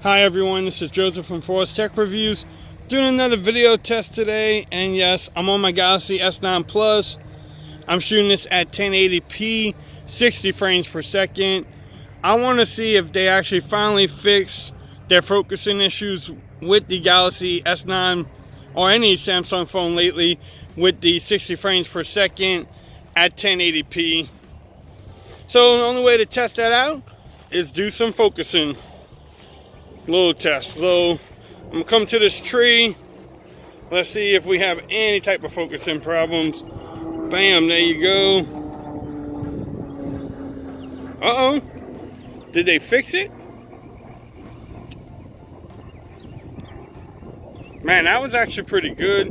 Hi everyone, this is Joseph from Forest Tech Reviews, doing another video test today. And yes, I'm on my Galaxy S9 Plus. I'm shooting this at 1080p, 60 frames per second. I want to see if they actually finally fix their focusing issues with the Galaxy S9 or any Samsung phone lately with the 60 frames per second at 1080p. So the only way to test that out is do some focusing. Little test. So I'm gonna come to this tree. Let's see if we have any type of focusing problems. Bam, there you go. Uh-oh. Did they fix it? Man, that was actually pretty good.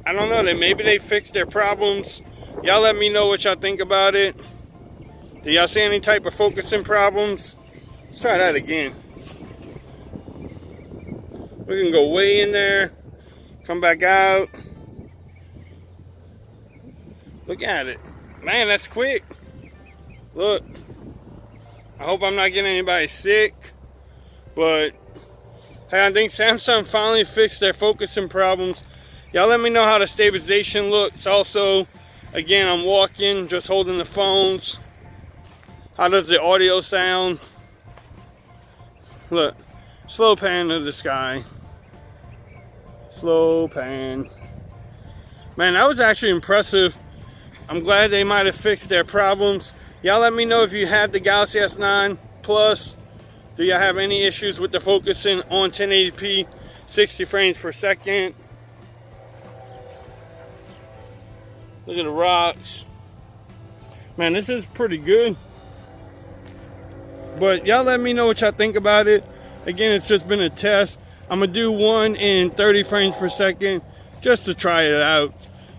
I don't know, maybe they fixed their problems. Y'all let me know what y'all think about it. Do y'all see any type of focusing problems? Let's try that again. We can go way in there, come back out. Look at it. Man, that's quick. Look. I hope I'm not getting anybody sick. But hey, I think Samsung finally fixed their focusing problems. Y'all let me know how the stabilization looks. Also, again, I'm walking, just holding the phones. How does the audio sound? Look, slow pan of the sky. Slow pan. Man, that was actually impressive. I'm glad they might have fixed their problems. Y'all let me know if you have the Galaxy S9 Plus. Do y'all have any issues with the focusing on 1080p, 60 frames per second? Look at the rocks. Man, this is pretty good. But y'all let me know what y'all think about it. Again, it's just been a test. I'm gonna do one in 30 frames per second just to try it out.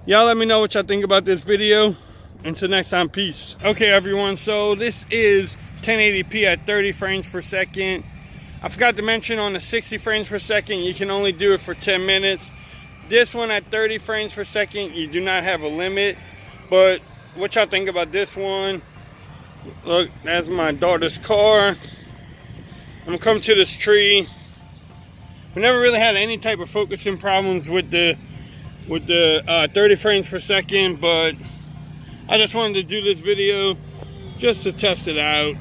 Y'all let me know what y'all think about this video. Until next time, peace. Okay everyone, so this is 1080p at 30 frames per second. I forgot to mention on the 60 frames per second, you can only do it for 10 minutes. This one at 30 frames per second, you do not have a limit. But what y'all think about this one? Look, that's my daughter's car. I'm gonna come to this tree. We never really had any type of focusing problems with the 30 frames per second, but I just wanted to do this video just to test it out.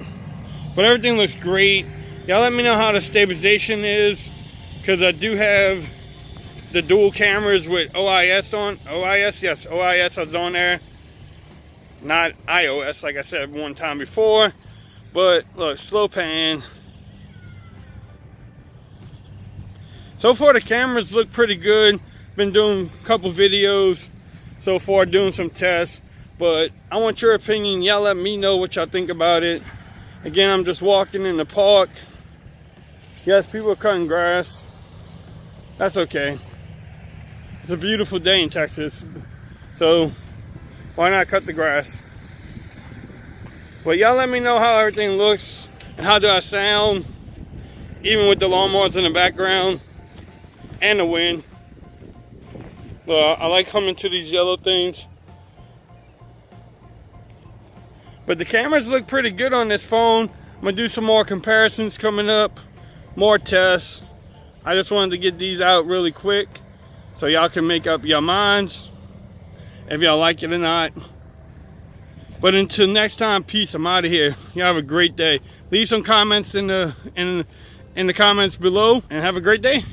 But everything looks great. Y'all let me know how the stabilization is, because I do have the dual cameras with OIS on. OIS, yes, OIS is on there. Not iOS, like I said one time before. But look, slow pan. So far the cameras look pretty good. Been doing a couple videos so far, doing some tests. But I want your opinion. Y'all let me know what y'all think about it. Again, I'm just walking in the park. Yes, people are cutting grass. That's okay. It's a beautiful day in Texas. So why not cut the grass? But y'all let me know how everything looks and how do I sound, even with the lawnmowers in the background and the wind. Well, I like coming to these yellow things. But the cameras look pretty good on this phone. I'm gonna do some more comparisons coming up, more tests. I just wanted to get these out really quick so y'all can make up your minds if y'all like it or not. But until next time, peace. I'm out of here. Y'all have a great day. Leave some comments in the comments below and have a great day.